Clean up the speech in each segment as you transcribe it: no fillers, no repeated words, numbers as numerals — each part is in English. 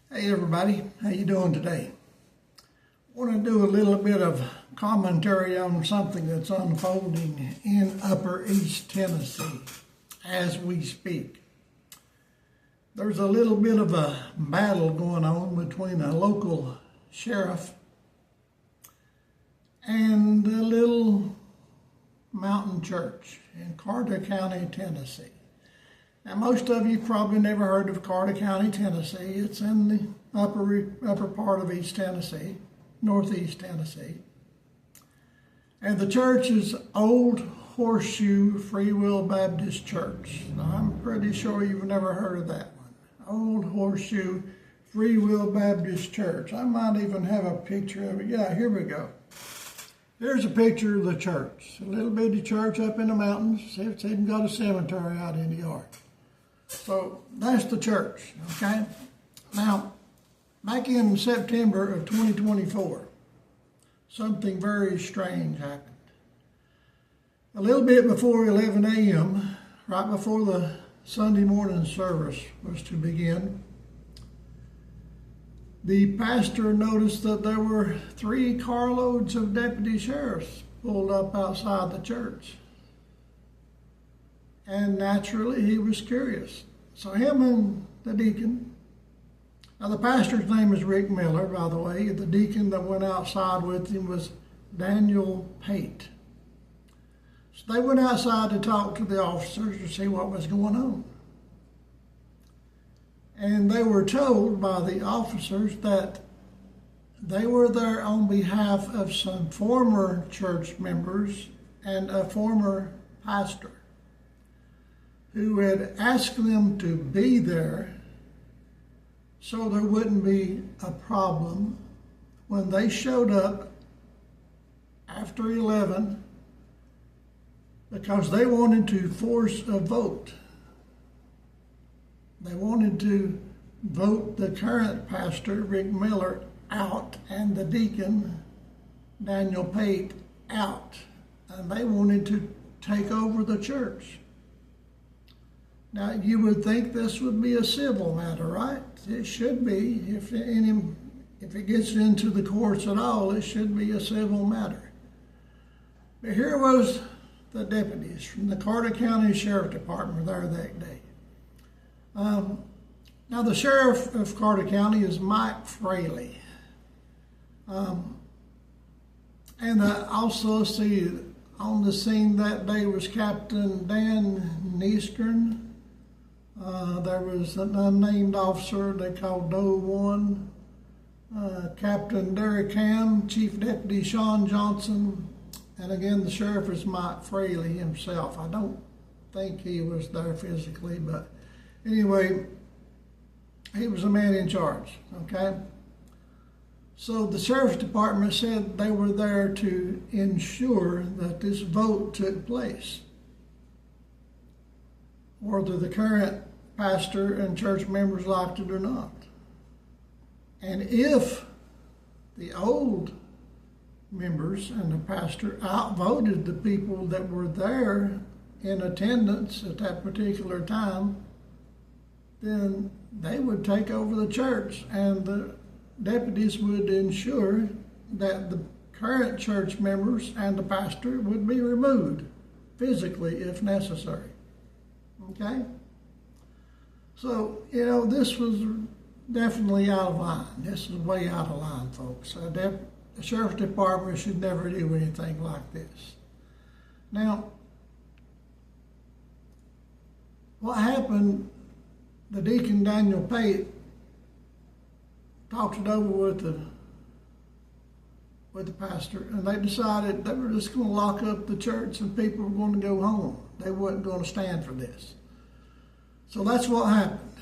Hey everybody, how you doing today? I want to do a little bit of commentary on something that's unfolding in Upper East Tennessee as we speak. There's a little bit of a battle going on between a local sheriff and a little mountain church in Carter County, Tennessee. Now, most of you probably never heard of Carter County, Tennessee. It's in the upper part of East Tennessee, northeast Tennessee. And the church is Old Horseshoe Freewill Baptist Church. Now, I'm pretty sure you've never heard of that one. Old Horseshoe Freewill Baptist Church. I might even have a picture of it. Yeah, here we go. Here's a picture of the church. A little bitty church up in the mountains. It's even got a cemetery out in the yard. So that's the church, okay? Now, back in September of 2024, something very strange happened. A little bit before 11 a.m., right before the Sunday morning service was to begin, the pastor noticed that there were 3 carloads of deputy sheriffs pulled up outside the church. And naturally, he was curious. So him and the deacon, now the pastor's name is Rick Miller, by the way. The deacon that went outside with him was Daniel Pate. So they went outside to talk to the officers to see what was going on. And they were told by the officers that they were there on behalf of some former church members and a former pastor who had asked them to be there so there wouldn't be a problem when they showed up after 11 because they wanted to force a vote. They wanted to vote the current pastor, Rick Miller, out and the deacon, Daniel Pate, out. And they wanted to take over the church. Now, you would think this would be a civil matter, right? It should be. If it gets into the courts at all, it should be a civil matter. But here was the deputies from the Carter County Sheriff Department there that day. Now, the sheriff of Carter County is Mike Fraley. And I also see on the scene that day was Captain Dan Neeskern. There was an unnamed officer they called Doe 1. Captain Derek Ham, Chief Deputy Sean Johnson, and again the sheriff is Mike Fraley himself. I don't think he was there physically, but anyway, he was the man in charge, okay? So the sheriff's department said they were there to ensure that this vote took place, whether the current pastor and church members liked it or not. And if the old members and the pastor outvoted the people that were there in attendance at that particular time, then they would take over the church and the deputies would ensure that the current church members and the pastor would be removed physically if necessary. Okay? So, this was definitely out of line. This is way out of line, folks. The sheriff's department should never do anything like this. Now, what happened, the deacon Daniel Pate talked it over with the pastor, and they decided they were just going to lock up the church and people were going to go home. They weren't going to stand for this. So that's what happened.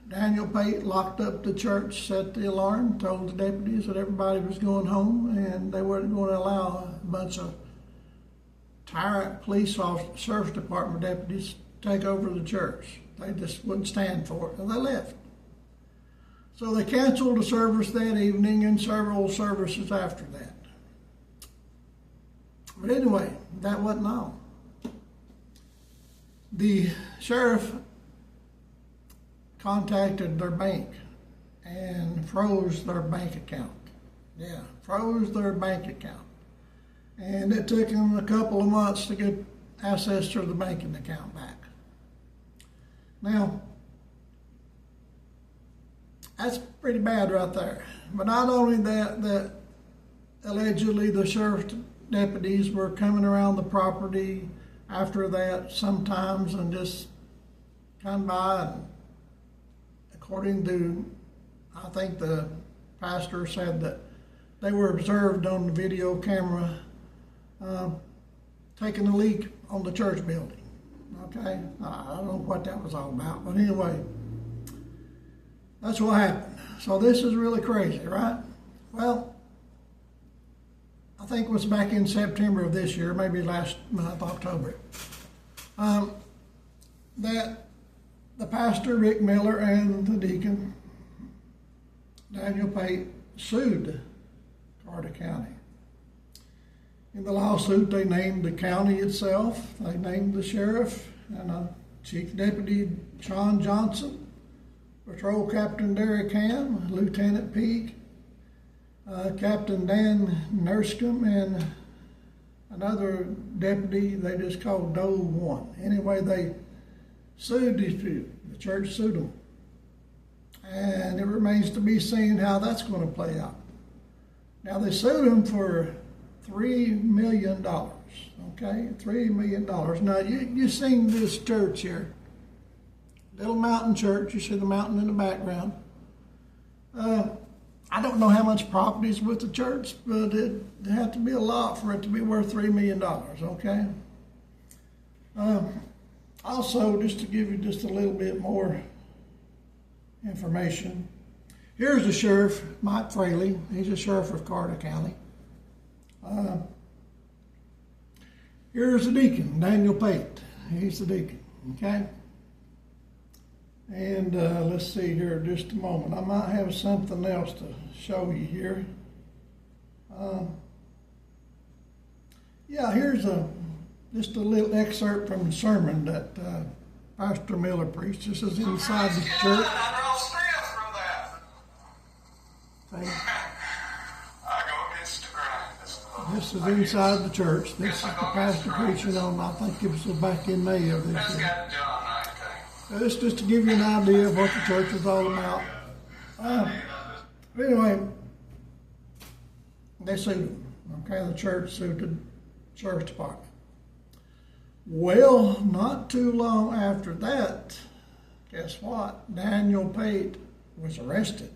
Daniel Pate locked up the church, set the alarm, told the deputies that everybody was going home, and they weren't going to allow a bunch of tyrant police officers, sheriff's department deputies to take over the church. They just wouldn't stand for it, and they left. So they canceled the service that evening and several services after that. But anyway, that wasn't all. The sheriff contacted their bank and froze their bank account. Yeah, froze their bank account. And it took them a couple of months to get access to the banking account back. Now, that's pretty bad right there. But not only that allegedly the sheriff's deputies were coming around the property after that sometimes and just come by, and according to, I think the pastor said that they were observed on the video camera taking a leak on the church building. Okay, I don't know what that was all about, but anyway, that's what happened. So this is really crazy, right? Well, I think it was back in September of this year, maybe last month, October, that the pastor, Rick Miller, and the deacon, Daniel Pate, sued Carter County. In the lawsuit, they named the county itself, they named the sheriff, and Chief Deputy Sean Johnson, Patrol Captain Derek Ham, Lieutenant Peake, Captain Dan Nurscombe, and another deputy they just called Doe 1. Anyway, they sued these people. The church sued them. And it remains to be seen how that's going to play out. Now, they sued them for $3 million, okay? $3 million. Now, you've seen this church here. Little mountain church. You see the mountain in the background. I don't know how much property is with the church, but it had to be a lot for it to be worth $3 million, okay? Also, just to give you just a little bit more information, here's the sheriff, Mike Fraley. He's the sheriff of Carter County. Here's the deacon, Daniel Pate. He's the deacon, okay? And let's see here just a moment. I might have something else to show you here. Yeah, here's just a little excerpt from the sermon that Pastor Miller preached. This is inside the church. This is inside the church. This is the pastor preaching on, I think it was back in May of this year. It's just to give you an idea of what the church was all about. Anyway, they sued him. Okay, the church sued the sheriff's department. Well, not too long after that, guess what? Daniel Pate was arrested.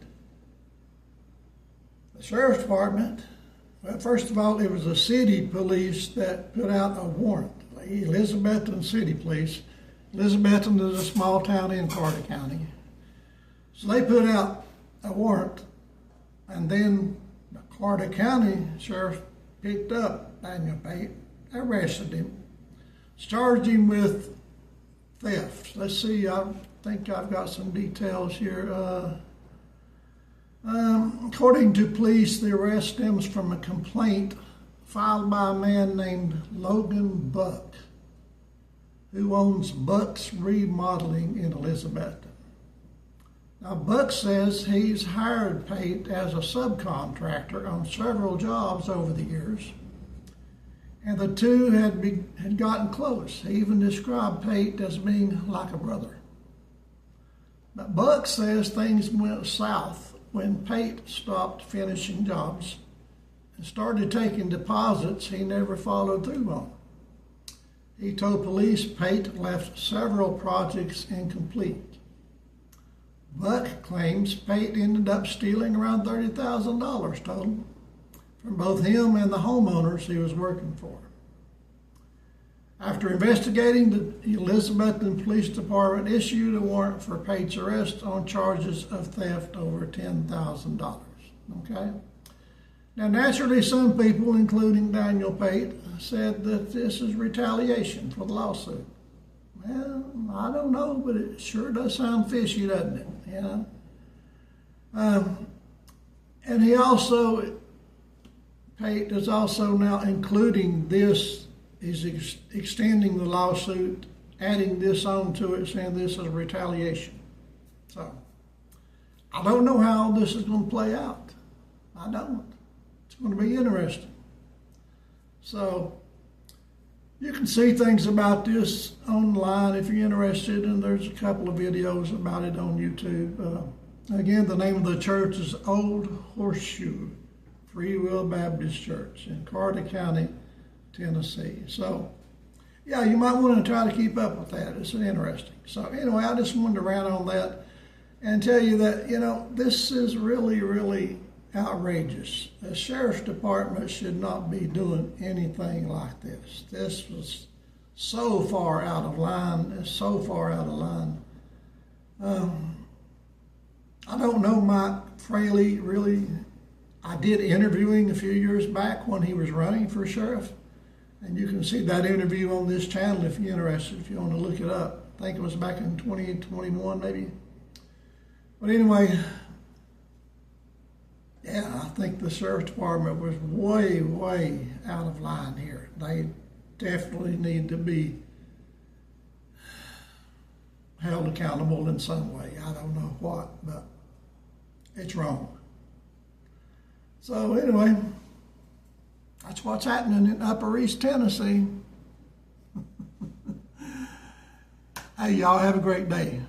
The sheriff's department, well, first of all, it was the city police that put out a warrant. The Elizabethton City Police. Elizabethton is a small town in Carter County. So they put out a warrant, and then the Carter County Sheriff picked up Daniel Pate, arrested him, charged him with theft. Let's see, I think I've got some details here. According to police, the arrest stems from a complaint filed by a man named Logan Buck, who owns Buck's Remodeling in Elizabethton. Now, Buck says he's hired Pate as a subcontractor on several jobs over the years, and the two had gotten close. He even described Pate as being like a brother. But Buck says things went south when Pate stopped finishing jobs and started taking deposits he never followed through on. He told police Pate left several projects incomplete. Buck claims Pate ended up stealing around $30,000 total from both him and the homeowners he was working for. After investigating, the Elizabethton Police Department issued a warrant for Pate's arrest on charges of theft over $10,000. Okay? Now, naturally, some people, including Daniel Pate, said that this is retaliation for the lawsuit. Well, I don't know, but it sure does sound fishy, doesn't it? You know? And he also, Pate is also now including this, he's extending the lawsuit, adding this on to it, saying this is retaliation. So, I don't know how this is going to play out. I don't. It's going to be interesting. So you can see things about this online if you're interested, and there's a couple of videos about it on YouTube. Again, the name of the church is Old Horseshoe Freewill Baptist Church in Carter County, Tennessee. So, yeah, you might want to try to keep up with that. It's interesting. So anyway, I just wanted to rant on that and tell you that, you know, this is really, really outrageous. The sheriff's department should not be doing anything like this. This was so far out of line. It's so far out of line. I don't know Mike Fraley really. I did interviewing a few years back when he was running for sheriff. And you can see that interview on this channel if you're interested, if you want to look it up. I think it was back in 2021 maybe. But anyway, yeah, I think the sheriff's department was way, way out of line here. They definitely need to be held accountable in some way. I don't know what, but it's wrong. So anyway, that's what's happening in Upper East Tennessee. Hey, y'all have a great day.